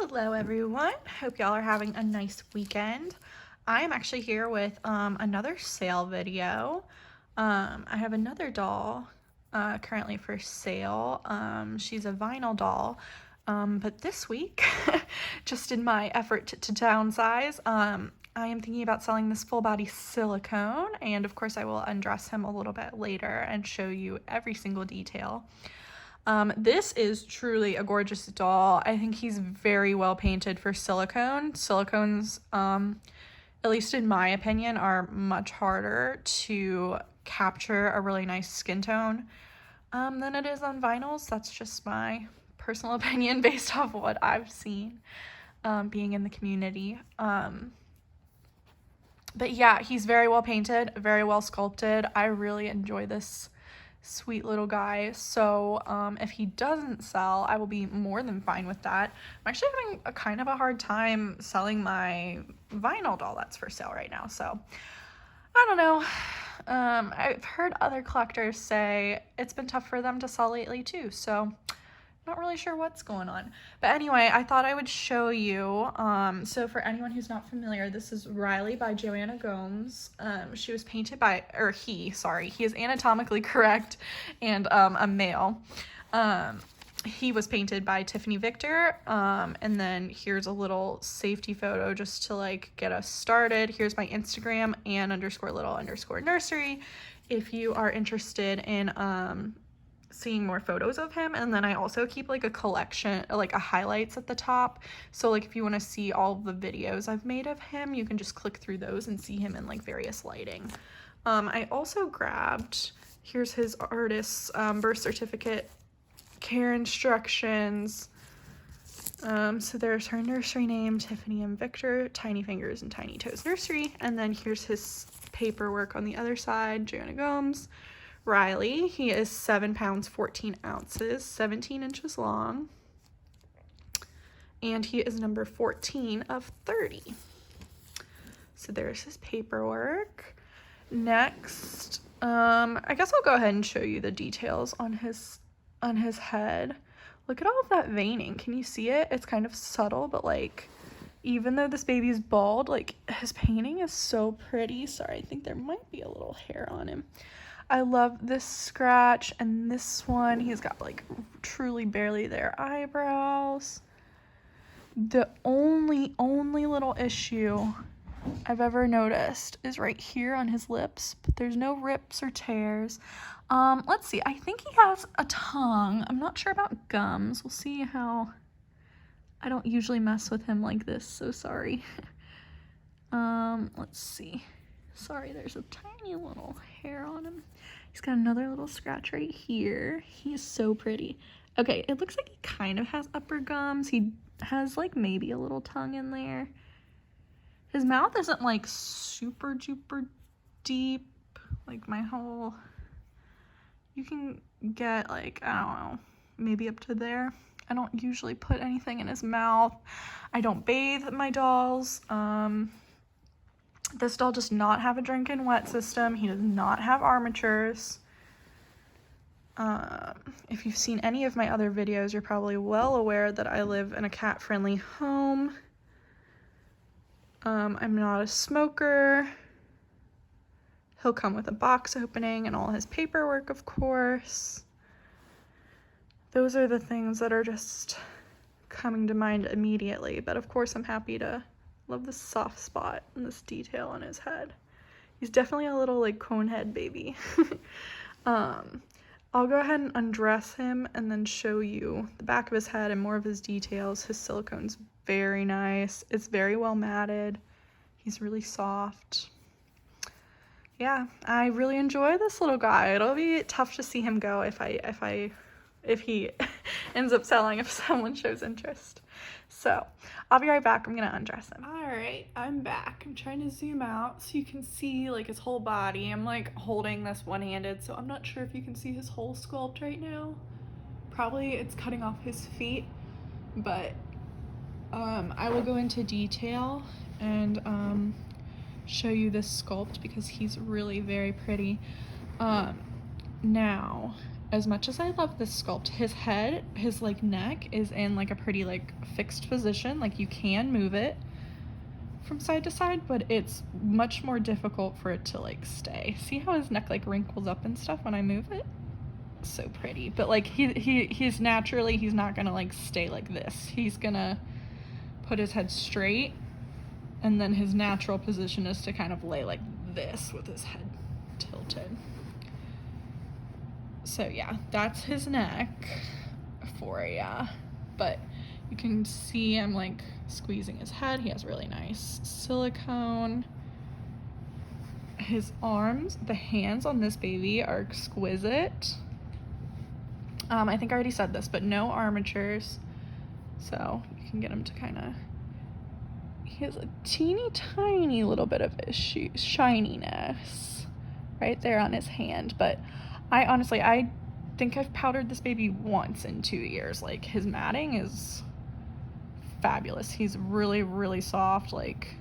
Hello everyone, hope y'all are having a nice weekend. I am actually here with another sale video. I have another doll currently for sale. She's a vinyl doll, but this week, just in my effort to downsize, I am thinking about selling this full body silicone, and of course I will undress him a little bit later and show you every single detail. This is truly a gorgeous doll. I think he's very well painted for silicone. Silicones, at least in my opinion, are much harder to capture a really nice skin tone than it is on vinyls. That's just my personal opinion based off what I've seen being in the community. But yeah, he's very well painted, very well sculpted. I really enjoy this sweet little guy. So if he doesn't sell, I will be more than fine with that. I'm actually having a kind of a hard time selling my vinyl doll that's for sale right now. So I don't know. I've heard other collectors say it's been tough for them to sell lately too. So not really sure what's going on. But anyway, I thought I would show you. So for anyone who's not familiar, this is Rileigh by Joanna Gomes. She was painted by, he is anatomically correct and a male. He was painted by Tiffany Victor. And then here's a little safety photo just to like get us started. Here's my Instagram, _little_nursery, if you are interested in seeing more photos of him. And then I also keep like a collection, like a highlights at the top, so like if you want to see all the videos I've made of him, you can just click through those and see him in like various lighting. I also grabbed, here's his artist's birth certificate, care instructions. So there's her nursery name, Tiffany and Victor, Tiny Fingers and Tiny Toes Nursery, and then here's his paperwork on the other side, Joanna Gomes. Rileigh, he is 7 pounds 14 ounces, 17 inches long, and he is number 14 of 30. So there's his paperwork. Next, I guess I'll go ahead and show you the details on his head. Look at all of that veining. Can you see it? It's kind of subtle, but like, even though this baby's bald, like his painting is so pretty. Sorry, I think there might be a little hair on him. I love this scratch and this one. He's got like truly barely there eyebrows. The only little issue I've ever noticed is right here on his lips, but there's no rips or tears. Let's see. I think he has a tongue. I'm not sure about gums. We'll see how. I don't usually mess with him like this, so sorry. Let's see. Sorry, there's a tiny little hair on him. He's got another little scratch right here. He is so pretty. Okay, it looks like he kind of has upper gums. He has like maybe a little tongue in there. His mouth isn't like super duper deep. Like my whole, you can get like, I don't know, maybe up to there. I don't usually put anything in his mouth. I don't bathe my dolls. This doll does not have a drink and wet system. He does not have armatures. If you've seen any of my other videos, you're probably well aware that I live in a cat-friendly home. I'm not a smoker. He'll come with a box opening and all his paperwork, of course. Those are the things that are just coming to mind immediately, but of course I'm happy to love this soft spot and this detail on his head. He's definitely a little like cone head baby. I'll go ahead and undress him and then show you the back of his head and more of his details. His silicone's very nice. It's very well matted. He's really soft. Yeah, I really enjoy this little guy. It'll be tough to see him go if he ends up selling, if someone shows interest. So I'll be right back. I'm gonna undress him. All right, I'm back. I'm trying to zoom out so you can see like his whole body. I'm like holding this one-handed, so I'm not sure if you can see his whole sculpt right now. Probably it's cutting off his feet, but I will go into detail and show you this sculpt because he's really very pretty. Now, as much as I love this sculpt, his head, his like neck is in like a pretty like fixed position. Like you can move it from side to side, but it's much more difficult for it to like stay. See how his neck like wrinkles up and stuff when I move it? So pretty. But like he's naturally, he's not gonna like stay like this. He's gonna put his head straight, and then his natural position is to kind of lay like this with his head tilted. So yeah, that's his neck for ya. But you can see I'm like squeezing his head. He has really nice silicone. His arms, the hands on this baby are exquisite. I think I already said this, but no armatures. So you can get him to kind of, he has a teeny tiny little bit of shininess right there on his hand. But I honestly, I think I've powdered this baby once in 2 years. Like his matting is fabulous. He's really, really soft. Like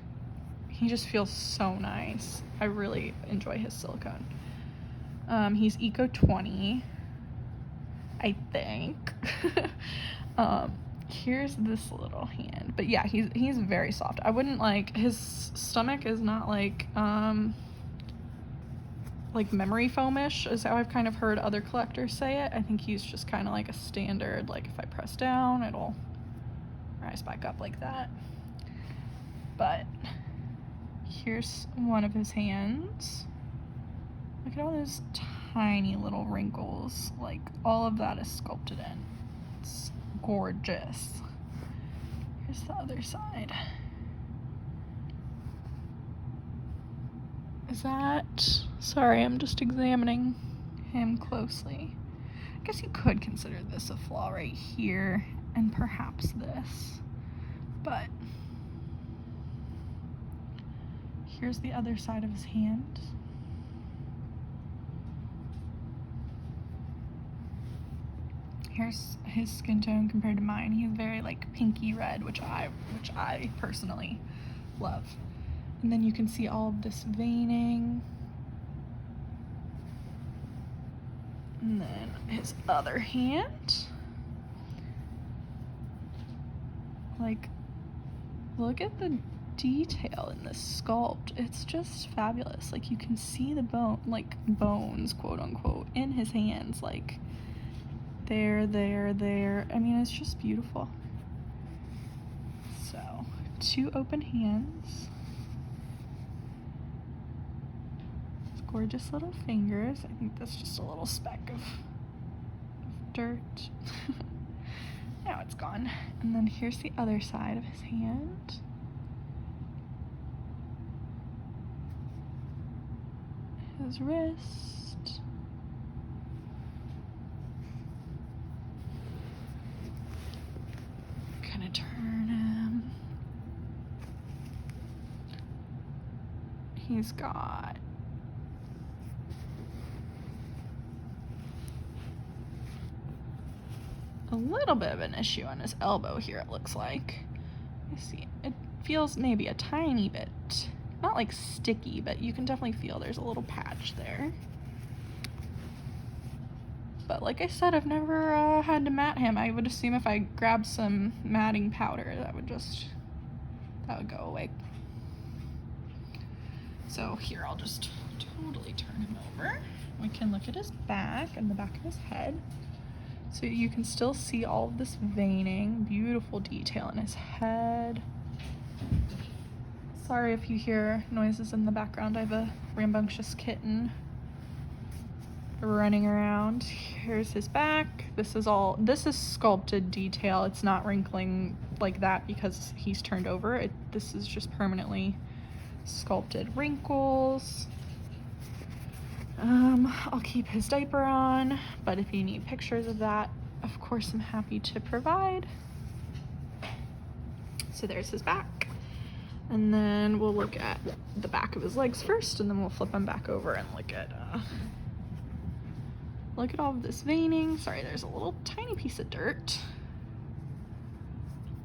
he just feels so nice. I really enjoy his silicone. He's Eco 20, I think. Here's this little hand, but yeah, he's very soft. I wouldn't like, his stomach is not like memory foamish is how I've kind of heard other collectors say it. I think he's just kind of like a standard, like if I press down, it'll rise back up like that. But here's one of his hands. Look at all those tiny little wrinkles. Like all of that is sculpted in. It's gorgeous. Here's the other side. Is that, sorry, I'm just examining him closely. I guess you could consider this a flaw right here, and perhaps this, but here's the other side of his hand. Here's his skin tone compared to mine. He's very like pinky red, which I personally love. And then you can see all of this veining. And then his other hand. Like, look at the detail in this sculpt. It's just fabulous. Like you can see the bones, quote unquote, in his hands. Like there. I mean, it's just beautiful. So, 2 open hands. Gorgeous little fingers. I think that's just a little speck of dirt. Now it's gone. And then here's the other side of his hand. His wrist. Kind of turn him. He's got a little bit of an issue on his elbow here, it looks like. You see, it feels maybe a tiny bit, not like sticky, but you can definitely feel there's a little patch there. But like I said, I've never had to mat him. I would assume if I grabbed some matting powder, that would go away. So here, I'll just totally turn him over. We can look at his back and the back of his head. So you can still see all of this veining, beautiful detail in his head. Sorry if you hear noises in the background. I have a rambunctious kitten running around. Here's his back. This is sculpted detail. It's not wrinkling like that because he's turned over. This is just permanently sculpted wrinkles. I'll keep his diaper on, but if you need pictures of that, of course I'm happy to provide. So there's his back. And then we'll look at the back of his legs first, and then we'll flip him back over and look at all of this veining. Sorry, there's a little tiny piece of dirt.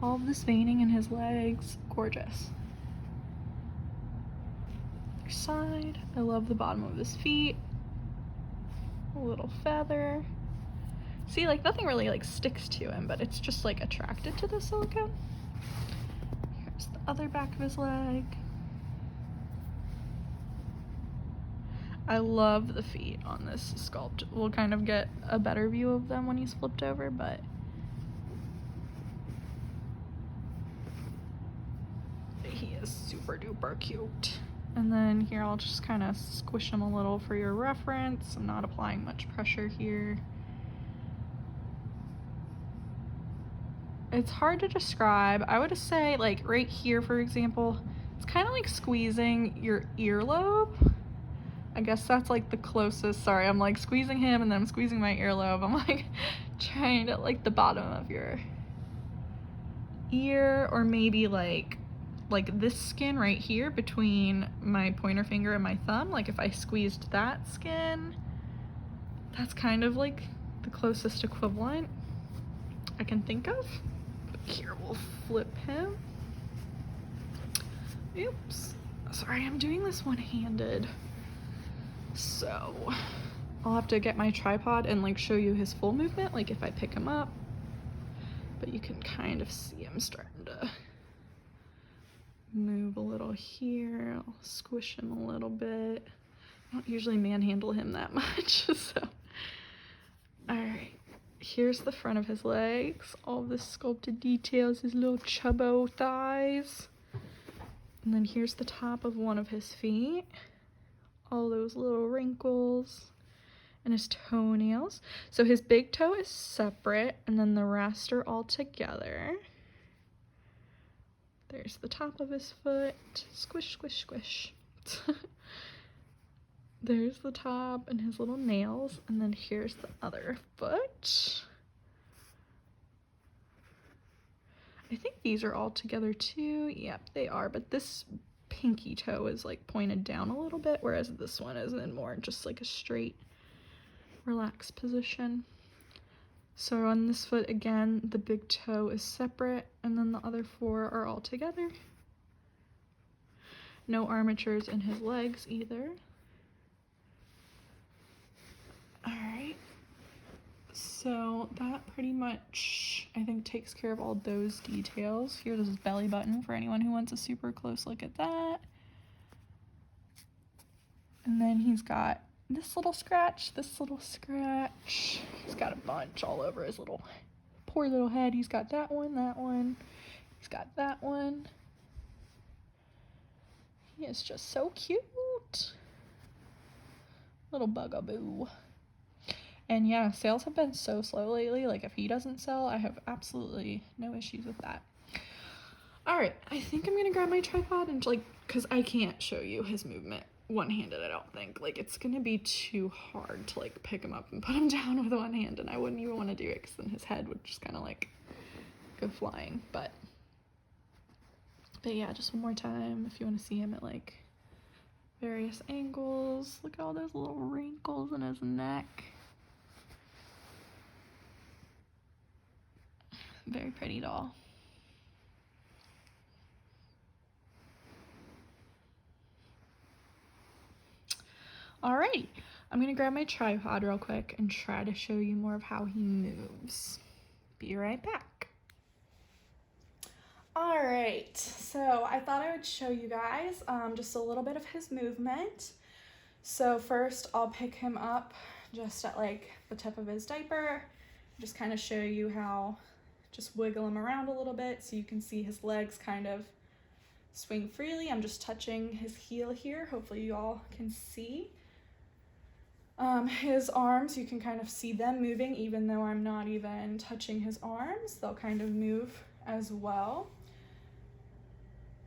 All of this veining in his legs, gorgeous. Other side, I love the bottom of his feet. A little feather. See, like nothing really like sticks to him, but it's just like attracted to the silicone. Here's the other back of his leg. I love the feet on this sculpt. We'll kind of get a better view of them when he's flipped over, but he is super duper cute. And then here I'll just kind of squish him a little for your reference. I'm not applying much pressure here. It's hard to describe. I would say like right here, for example, it's kind of like squeezing your earlobe. I guess that's like the closest. Sorry, I'm like squeezing him and then I'm squeezing my earlobe. I'm like trying to like the bottom of your ear, or maybe like this skin right here between my pointer finger and my thumb. Like if I squeezed that skin, that's kind of like the closest equivalent I can think of. But here, we'll flip him. Oops. Sorry, I'm doing this one-handed. So I'll have to get my tripod and like show you his full movement, like if I pick him up. But you can kind of see him starting to move a little here. I'll squish him a little bit. I don't usually manhandle him that much, so. All right, here's the front of his legs, all the sculpted details, his little chubbo thighs. And then here's the top of one of his feet, all those little wrinkles, and his toenails. So his big toe is separate, and then the rest are all together. There's the top of his foot. Squish, squish, squish. There's the top and his little nails. And then here's the other foot. I think these are all together too. Yep, they are. But this pinky toe is like pointed down a little bit, whereas this one is in more just like a straight, relaxed position. So on this foot, again, the big toe is separate, and then the other four are all together. No armatures in his legs either. All right, so that pretty much, I think, takes care of all those details. Here's his belly button for anyone who wants a super close look at that. And then he's got this little scratch, this little scratch. He's got a bunch all over his little, poor little head. He's got that one, that one. He's got that one. He is just so cute. Little bugaboo. And yeah, sales have been so slow lately. Like if he doesn't sell, I have absolutely no issues with that. All right, I think I'm gonna grab my tripod and like, cause I can't show you his movement one-handed, I don't think. Like it's gonna be too hard to like pick him up and put him down with one hand, and I wouldn't even want to do it because then his head would just kind of like go flying. But yeah, just one more time if you want to see him at like various angles. Look at all those little wrinkles in his neck. Very pretty doll. Alrighty, I'm gonna grab my tripod real quick and try to show you more of how he moves. Be right back. Alright, so I thought I would show you guys just a little bit of his movement. So first I'll pick him up just at like the tip of his diaper, just kind of show you how, just wiggle him around a little bit so you can see his legs kind of swing freely. I'm just touching his heel here. Hopefully you all can see. His arms, you can kind of see them moving even though I'm not even touching his arms. They'll kind of move as well.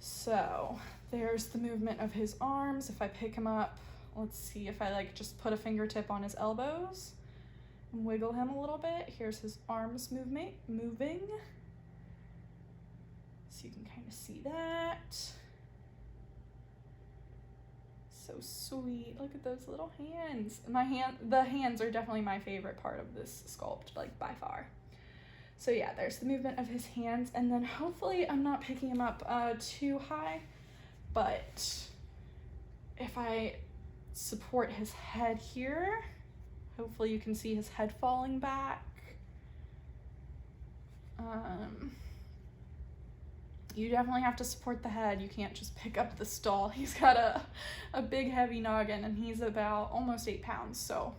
So there's the movement of his arms. If I pick him up, let's see if I like just put a fingertip on his elbows and wiggle him a little bit. Here's his arms moving. So you can kind of see that. So sweet. Look at those little hands. The hands are definitely my favorite part of this sculpt, like by far. So yeah, there's the movement of his hands, and then hopefully I'm not picking him up too high, but if I support his head here, hopefully you can see his head falling back. You definitely have to support the head. You can't just pick up the stall. He's got a big heavy noggin, and he's about almost 8 pounds, so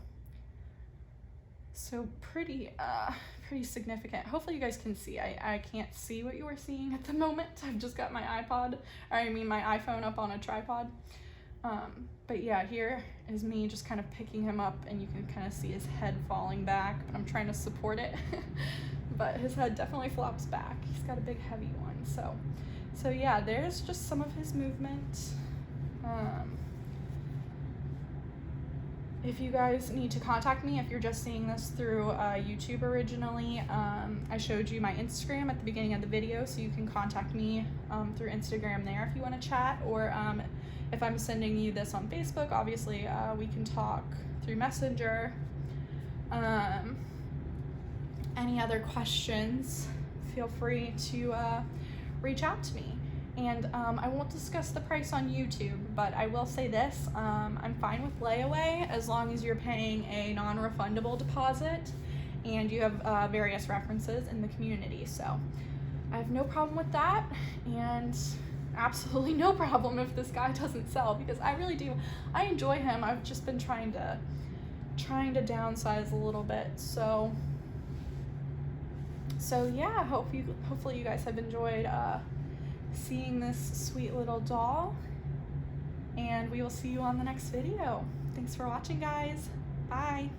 pretty significant. Hopefully you guys can see. I can't see what you are seeing at the moment. I've just got my my iPhone up on a tripod. But yeah, here is me just kind of picking him up, and you can kind of see his head falling back, but I'm trying to support it. But his head definitely flops back. He's got a big heavy one. So yeah, there's just some of his movement. If you guys need to contact me, if you're just seeing this through YouTube originally, I showed you my Instagram at the beginning of the video, so you can contact me through Instagram there if you want to chat, or if I'm sending you this on Facebook, obviously we can talk through Messenger. Any other questions, feel free to reach out to me. And I won't discuss the price on YouTube, but I will say this, I'm fine with layaway as long as you're paying a non-refundable deposit and you have various references in the community. So I have no problem with that, and absolutely no problem if this guy doesn't sell, because I really do. I enjoy him. I've just been trying to downsize a little bit. So yeah, hopefully you guys have enjoyed seeing this sweet little doll, and we will see you on the next video. Thanks for watching, guys. Bye.